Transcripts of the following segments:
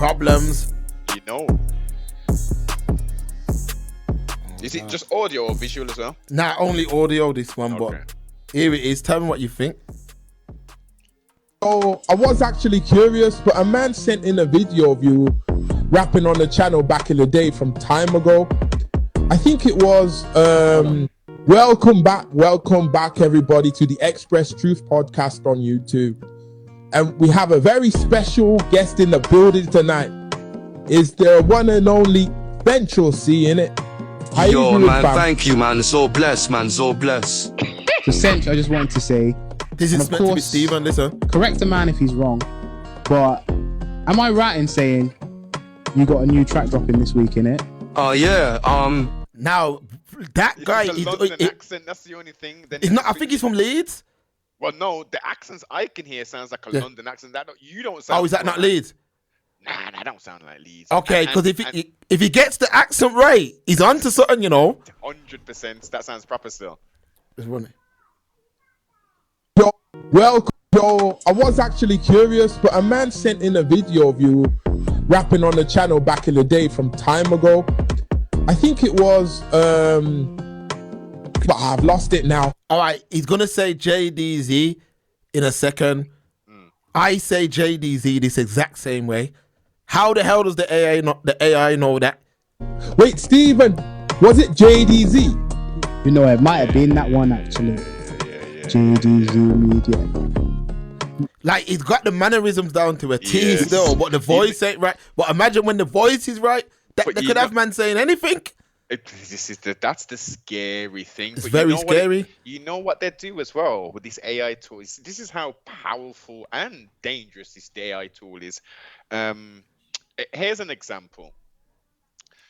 problems. You know. Is it just audio or visual as well? Not only audio, this one, Okay. but here it is. Tell me what you think. So I was actually curious, but a man sent in a video of you rapping on the channel back in the day from time ago. I think it was welcome back everybody to the Express Truth podcast on YouTube. And we have a very special guest in the building tonight. Is the one and only Central C in it? How you Yo, doing, man, fam? thank you, man. So blessed, man. So blessed. So, Central, I just wanted to say, This And is of meant to be course- Stephen, listen. correct a man if he's wrong, but am I right in saying you got a new track dropping this week, innit? Yeah. Now, that If guy it's a is London accent, that's the only thing. Then it's not. I think he's from Leeds. Well, no, the accents I can hear sounds like a Yeah. London accent. You don't sound. Oh, is that not Leeds? Nah, that don't sound like Leeds. Okay, because if he gets the accent right, he's onto something, you know. 100%, that sounds proper still. Just run it. Yo, I was actually curious, but a man sent in a video of you rapping on the channel back in the day from time ago. I think it was but I've lost it now. All right, he's gonna say JDZ in a second. I say JDZ this exact same way. How the hell does the AI know that? Wait, Stephen, was it JDZ? You know, it might have been that one actually. JDZ Media. Like, he's got the mannerisms down to a T Yes. still, but the voice ain't right. But imagine when the voice is right, that But they you could have know- man saying anything. That's the scary thing. It's But very you know scary. You know what they do as well with these AI tools. This is how powerful and dangerous this AI tool is. Here's an example.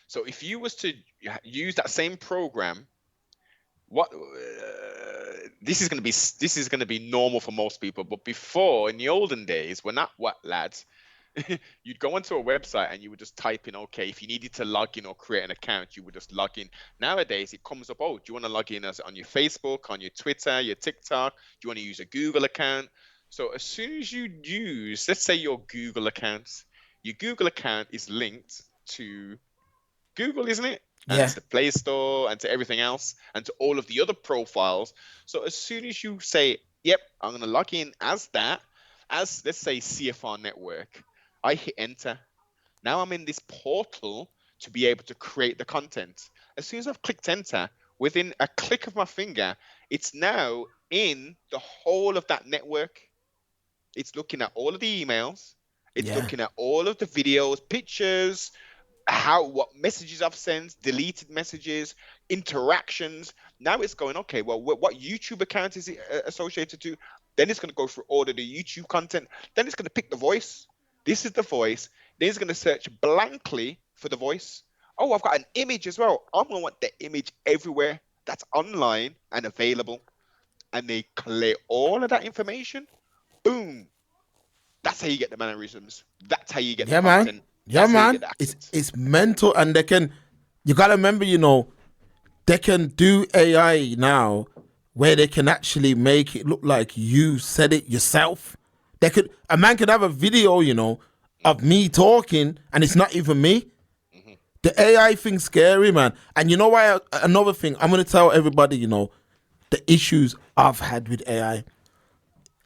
So if you was to use that same program, what this is going to be normal for most people. But before, in the olden days, we're not what lads. You'd go onto a website and you would just type in, okay, if you needed to log in or create an account, you would just log in. Nowadays, it comes up, oh, do you want to log in as on your Facebook, on your Twitter, your TikTok? Do you want to use a Google account? So as soon as you use, let's say your Google account is linked to Google, isn't it? And Yeah. to the Play Store and to everything else and to all of the other profiles. So as soon as you say, yep, I'm going to log in as that, as let's say CFR Network, I hit enter. Now I'm in this portal to be able to create the content. As soon as I've clicked enter, within a click of my finger, it's now in the whole of that network. It's looking at all of the emails. It's Yeah. looking at all of the videos, pictures, what messages I've sent, deleted messages, interactions. Now it's going, okay, well, what YouTube account is it associated to? Then it's going to go through all of the YouTube content. Then it's going to pick the voice. This is the voice. Then it's going to search blankly for the voice. Oh, I've got an image as well. I'm going to want the image everywhere that's online and available. And they collect all of that information. Boom. That's how you get the mannerisms. That's how you get Yeah, the man. content. Yeah, That's how you man. get the accents. It's mental, and you gotta remember, you know, they can do AI now where they can actually make it look like you said it yourself. A man could have a video, you know, of me talking, and it's not even me. The AI thing's scary, man. And you know why? Another thing, I'm gonna tell everybody, you know, the issues I've had with AI.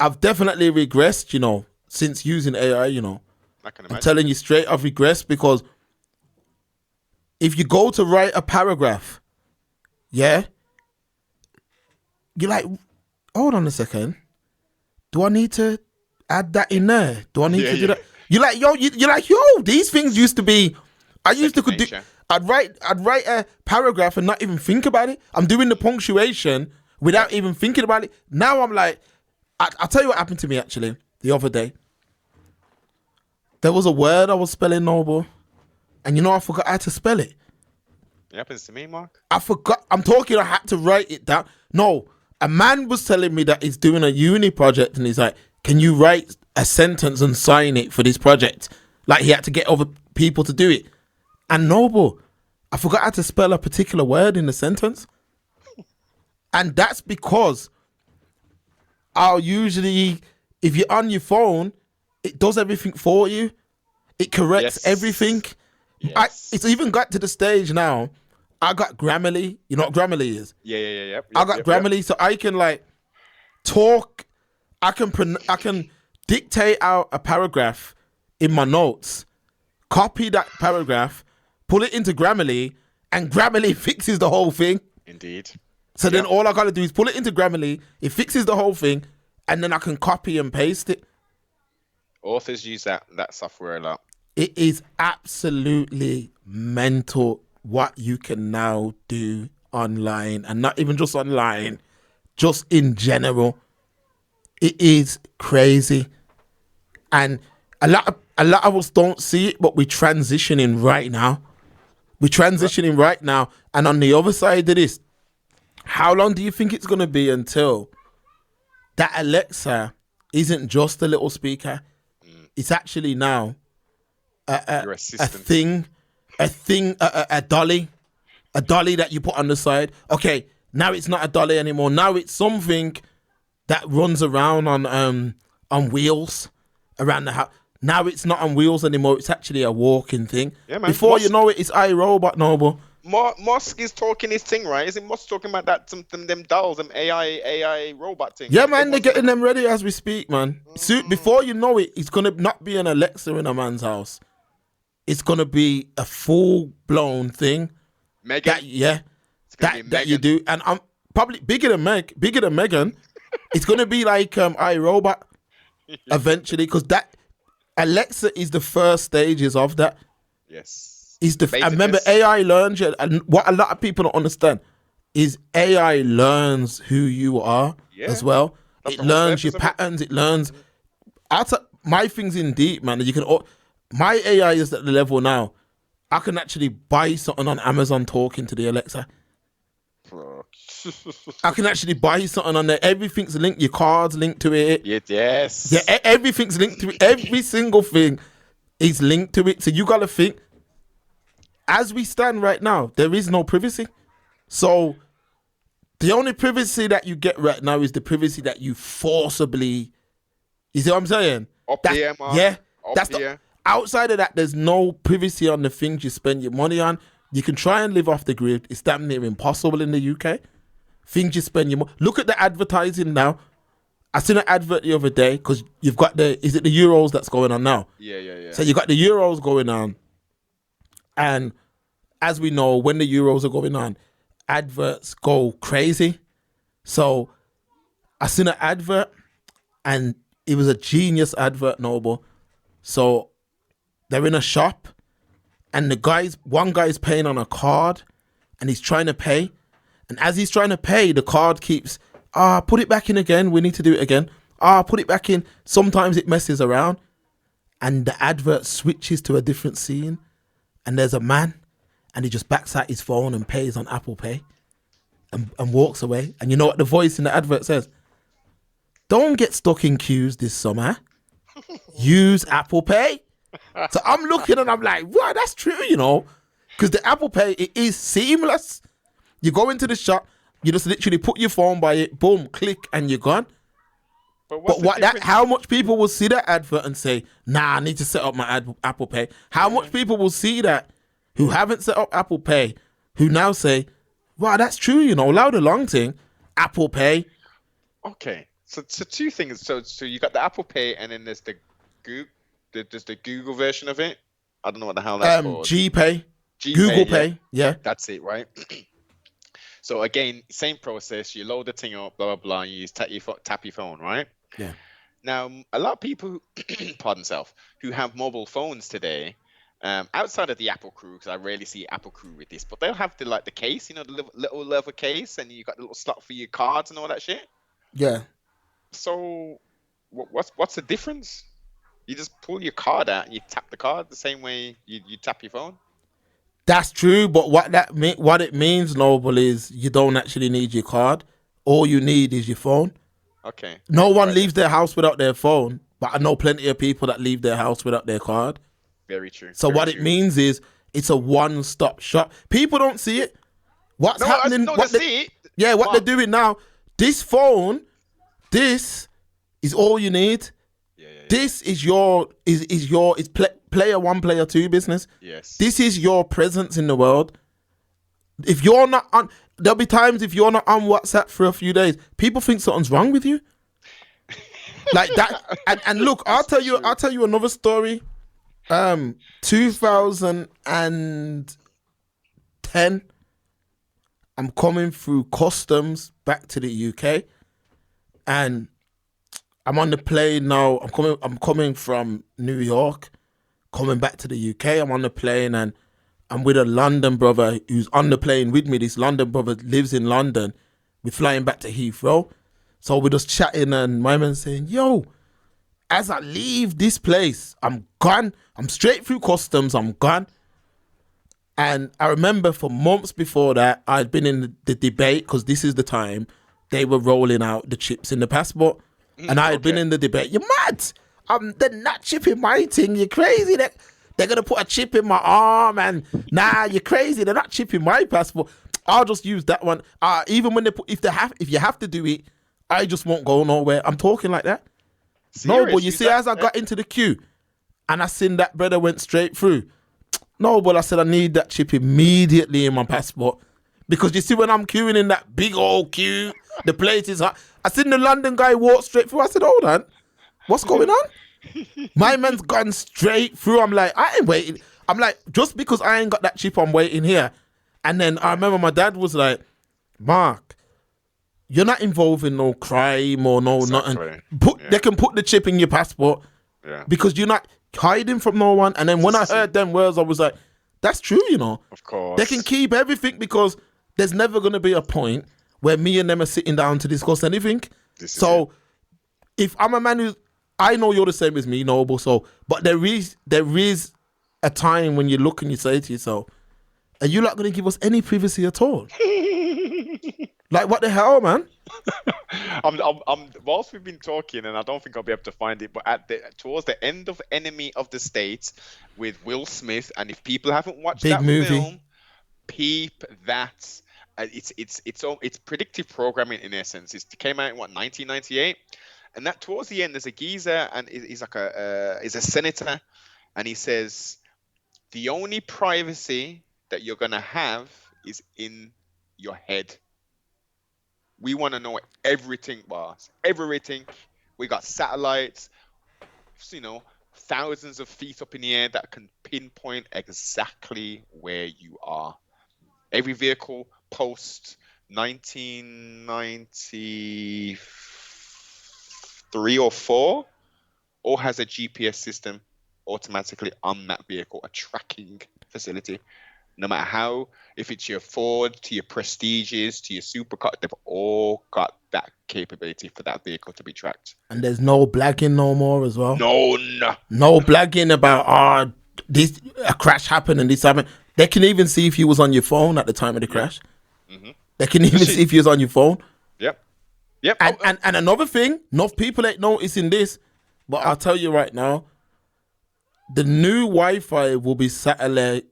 I've definitely regressed, you know, since using AI, you know. I can I'm imagine. telling you straight, I've regressed because if you go to write a paragraph, yeah, you're like, hold on a second. Do I need to add that in there? Do I need to do that? You're like, you're like, these things used to be, I used to could do, nature. I'd write a paragraph and not even think about it. I'm doing the punctuation without even thinking about it. Now I'm like, I'll tell you what happened to me actually the other day. There was a word I was spelling, Noble, and you know I forgot how to spell it. It happens to me, Mark. I forgot. I had to write it down. No, a man was telling me that he's doing a uni project, and he's like, "Can you write a sentence and sign it for this project?" Like he had to get other people to do it. And Noble, I forgot how to spell a particular word in the sentence, and that's because I'll usually, if you're on your phone, it does everything for you. It corrects Yes. everything. Yes. It's even got to the stage now. I got Grammarly. You know what Grammarly is? Yeah. I got Grammarly, so I can like talk. I can dictate out a paragraph in my notes, copy that paragraph, pull it into Grammarly, and Grammarly fixes the whole thing. Indeed. So then all I gotta do is pull it into Grammarly, it fixes the whole thing, and then I can copy and paste it. Authors use that software a lot. It is absolutely mental what you can now do online, and not even just online, just in general. It is crazy, and a lot of us don't see it, but we're transitioning right now. And on the other side of this, how long do you think it's going to be until that Alexa isn't just a little speaker? It's actually now Your a assistant. a dolly that you put on the side. Okay, now it's not a dolly anymore. Now it's something that runs around on wheels around the house. Now it's not on wheels anymore. It's actually a walking thing. Yeah, man. Before you know it, it's iRobot, Noble. Musk is talking his thing, right? Isn't Musk talking about that them dolls, them AI robot thing? Yeah, man, they're getting them ready as we speak, man. Before you know it, it's gonna not be an Alexa in a man's house. It's gonna be a full-blown thing. Megan. That you do, and I'm probably bigger than Megan. It's gonna be like iRobot eventually, because that Alexa is the first stages of that. Yes. I remember AI learns you, and what a lot of people don't understand is AI learns who you are as well. That's It the whole learns your purpose of it. patterns. It learns. My thing's in deep, man. My AI is at the level now. I can actually buy something on Amazon talking to the Alexa. I can actually buy something on there. Everything's linked. Your card's linked to it. Yes. Yeah, everything's linked to it. Every single thing is linked to it. So you got to think, as we stand right now, there is no privacy. So the only privacy that you get right now is the privacy that you forcibly, you see what I'm saying? Here, man. Yeah. Up here. Outside of that, there's no privacy on the things you spend your money on. You can try and live off the grid. It's damn near impossible in the UK. Things you spend your money. Look at the advertising now. I seen an advert the other day, because you've got is it the Euros that's going on now? Yeah. So you got the Euros going on. And as we know, when the Euros are going on, adverts go crazy. So I seen an advert, and it was a genius advert, Noble. So they're in a shop, and one guy's paying on a card, and he's trying to pay. And as he's trying to pay, the card keeps, put it back in again. We need to do it again. Put it back in. Sometimes it messes around, and the advert switches to a different scene. And there's a man, and he just backs out his phone and pays on Apple Pay and walks away. And you know what the voice in the advert says? Don't get stuck in queues this summer. Use Apple Pay. So I'm looking and I'm like, wow, that's true, because the Apple Pay, it is seamless. You go into the shop, you just literally put your phone by it, boom, click, and you're gone. How much people will see that advert and say, nah, I need to set up my Apple Pay? How much people will see that who haven't set up Apple Pay, who now say, wow, that's true, loud and long thing, Apple Pay. Okay, so two things. So you got the Apple Pay, and then there's the Google version of it. I don't know what the hell that's called. GPay, Google Pay, yeah. That's it, right? So again, same process. You load the thing up, blah blah blah. And you tap your phone, right? Yeah. Now, a lot of people, pardon self, who have mobile phones today, outside of the Apple crew, because I rarely see Apple crew with this, but they'll have the case, the little leather case, and you got the little slot for your cards and all that shit. Yeah. So, what's the difference? You just pull your card out and you tap the card the same way you tap your phone. That's true, but what it means, Noble, is you don't actually need your card. All you need is your phone. Okay. No one leaves their house without their phone, but I know plenty of people that leave their house without their card. Very true. So it means is it's a one-stop shop. People don't see it. What's happening? What they're doing now, this phone, this is all you need. Yeah. this is player one, player two business. Yes. This is your presence in the world. If you're not on, there'll be times if you're not on WhatsApp for a few days, people think something's wrong with you. Like that. And look, I'll tell you another story. 2010, I'm coming through customs back to the UK, and I'm on the plane now. I'm coming from New York, coming back to the UK. I'm on the plane and I'm with a London brother who's on the plane with me. This London brother lives in London. We're flying back to Heathrow. So we're just chatting and my man's saying, yo, as I leave this place, I'm gone. I'm straight through customs. I'm gone. And I remember for months before that, I'd been in the debate because this is the time they were rolling out the chips in the passport. And I had been in the debate. You're mad. They're not chipping my thing. You're crazy. They're going to put a chip in my arm. And nah, you're crazy. They're not chipping my passport. I'll just use that one. Even when they put, if you have to do it, I just won't go nowhere. I'm talking like that. Serious? No, but you see, as I got into the queue and I seen that brother went straight through. No, but I said I need that chip immediately in my passport. Because you see, when I'm queuing in that big old queue, the place is hot. I seen the London guy walk straight through. I said, hold on, what's going on? My man's gone straight through. I'm like, I ain't waiting. I'm like, just because I ain't got that chip, I'm waiting here. And then I remember my dad was like, Mark, you're not involved in no crime or no nothing. They can put the chip in your passport because you're not hiding from no one. And then when I heard them words, I was like, that's true, you know. Of course. They can keep everything because there's never going to be a point where me and them are sitting down to discuss anything. So if I'm a man who's, I know you're the same as me, Noble. So, but there is a time when you look and you say to yourself, are you not going to give us any privacy at all? Like, what the hell, man? Whilst we've been talking, and I don't think I'll be able to find it, but towards the end of Enemy of the State with Will Smith, and if people haven't watched Big that movie. film, peep that. It's predictive programming in essence. It came out in 1998, and that towards the end there's a geezer and he's like he's a senator, and he says the only privacy that you're gonna have is in your head. We want to know everything, boss. Everything. We got satellites, thousands of feet up in the air that can pinpoint exactly where you are. Every vehicle post 1993 or 4 all has a GPS system automatically on that vehicle, a tracking facility. No matter how, if it's your Ford, to your Prestiges, to your supercar, they've all got that capability for that vehicle to be tracked. And there's no blagging no more as well. No. No blagging about, this a crash happened and this happened. They can even see if you was on your phone at the time of the crash. Mm-hmm. They can even see if you was on your phone. Yep. And another thing, enough people ain't noticing this, but I'll tell you right now, the new Wi-Fi will be satellite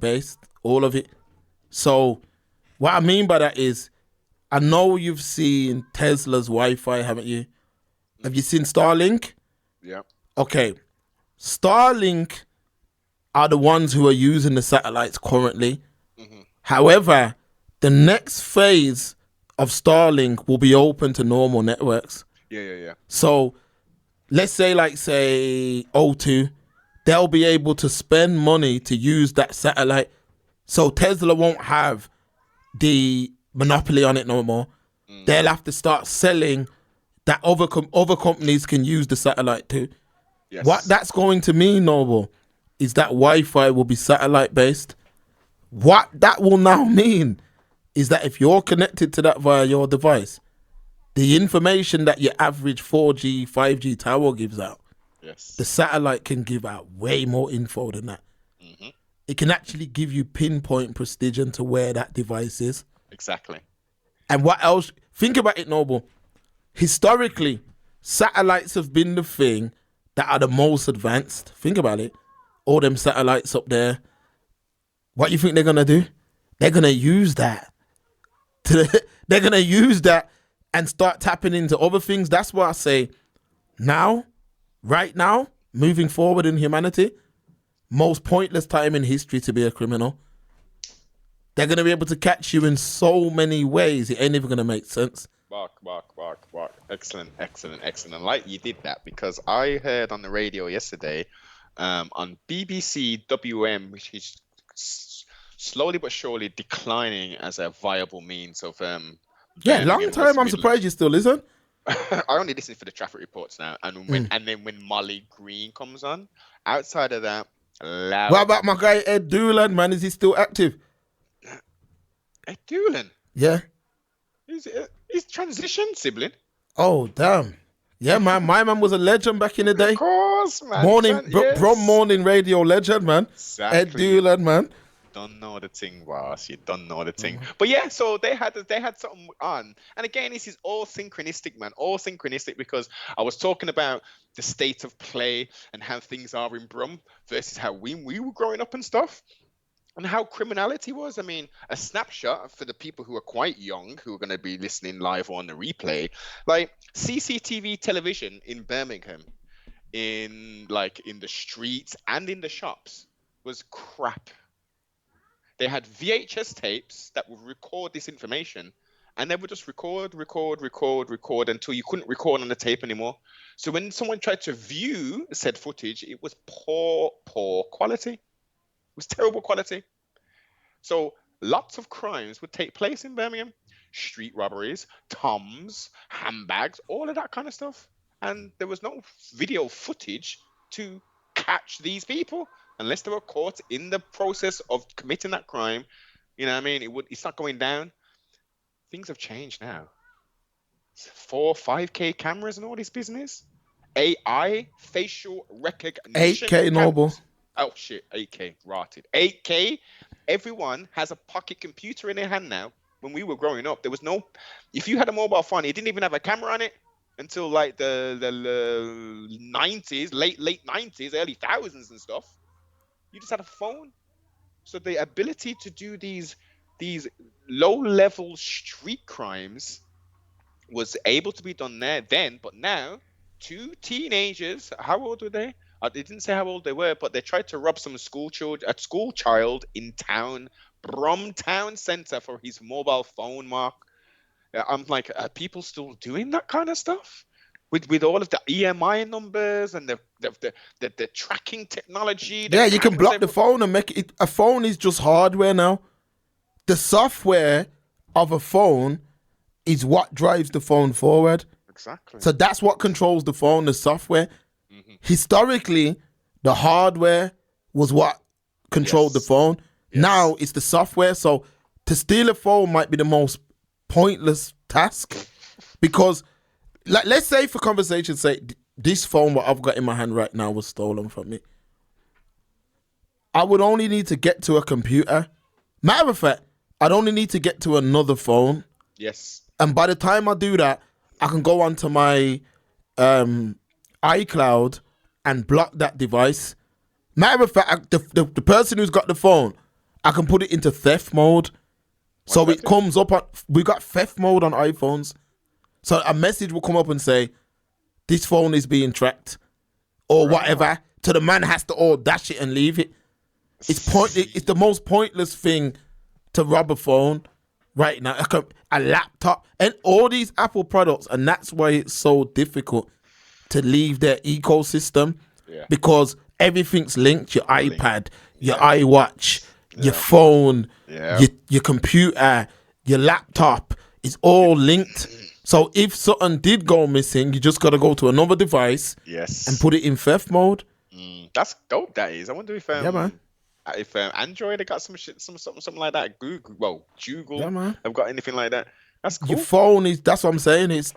based, all of it. So what I mean by that is, I know you've seen Tesla's Wi-Fi, haven't you? Have you seen Starlink? Yeah. Okay. Starlink are the ones who are using the satellites currently. Mm-hmm. However, the next phase of Starlink will be open to normal networks. Yeah. So let's say O2, they'll be able to spend money to use that satellite. So Tesla won't have the monopoly on it no more. They'll have to start selling that other companies can use the satellite too. Yes. What that's going to mean, Noble, is that Wi-Fi will be satellite based. What that will now mean is that if you're connected to that via your device, the information that your average 4G, 5G tower gives out, the satellite can give out way more info than that. Mm-hmm. It can actually give you pinpoint precision to where that device is. Exactly. And what else? Think about it, Noble. Historically, satellites have been the thing that are the most advanced. Think about it. All them satellites up there. What do you think they're going to do? They're going to use that. They're going to use that and start tapping into other things. That's why I say now right now, moving forward in humanity, most pointless time in history to be a criminal. They're going to be able to catch you in so many ways. It ain't even going to make sense. Bark. Excellent. Like you did that because I heard on the radio yesterday, on BBC WM, which is slowly but surely declining as a viable means of Yeah, long Birmingham, time. West I'm surprised you still listen. I only listen for the traffic reports now, and then when Molly Green comes on, outside of that, loud. What about my guy Ed Doolan, man? Is he still active? Ed Doolan? Yeah. He's transition sibling. Oh, damn. Yeah, man. My man was a legend back in the day. Of course, man. Morning radio legend, man. Exactly. Ed Doolan, man. Don't know the thing, boss. You don't know the thing. But yeah, so they had something on, and again, this is all synchronistic, man. All synchronistic because I was talking about the state of play and how things are in Brum versus how we were growing up and stuff, and how criminality was. I mean, a snapshot for the people who are quite young, who are going to be listening live on the replay, like CCTV television in Birmingham, in the streets and in the shops, was crap. They had VHS tapes that would record this information, and they would just record until you couldn't record on the tape anymore. So when someone tried to view said footage, it was poor quality. It was terrible quality. So lots of crimes would take place in Birmingham. Street robberies, toms, handbags, all of that kind of stuff. And there was no video footage to catch these people unless they were caught in the process of committing that crime. You know what I mean? It's not going down. Things have changed now. 4, 5K cameras and all this business. AI, facial recognition. 8K Noble. Oh shit, 8K, rotted. 8K, everyone has a pocket computer in their hand now. When we were growing up, there was no, if you had a mobile phone, it didn't even have a camera on it until like the 90s, late 90s, early thousands and stuff. You just had a phone. So the ability to do these low-level street crimes was able to be done then, but now 2 teenagers, how old were they? They didn't say how old they were, but they tried to rob a school child in town, Brum Town Centre, for his mobile phone, Mark. I'm like, are people still doing that kind of stuff? With all of the EMI numbers and the tracking technology. Yeah, you can block the phone and make it. A phone is just hardware now. The software of a phone is what drives the phone forward. Exactly. So that's what controls the phone, the software. Mm-hmm. Historically, the hardware was what controlled the phone. Yes. Now it's the software. So to steal a phone might be the most pointless task because, like, let's say for conversation's sake, this phone what I've got in my hand right now was stolen from me. I would only need to get to a computer. Matter of fact, I'd only need to get to another phone. Yes. And by the time I do that, I can go onto my iCloud and block that device. Matter of fact, the person who's got the phone, I can put it into theft mode. So it comes up on, we got theft mode on iPhones. So a message will come up and say, this phone is being tracked or whatever. So the man has to all dash it and leave it. It's the most pointless thing to rob a phone right now. A laptop and all these Apple products. And that's why it's so difficult to leave their ecosystem because everything's linked. Your iPad, your iWatch, your phone, your computer, your laptop is all linked. So if something did go missing, you just got to go to another device and put it in theft mode. That's dope, that is. I wonder if man. If Android have got some shit, something like that. Google Yeah, man. have got anything like that. That's cool. Your phone is, that's what I'm saying. It's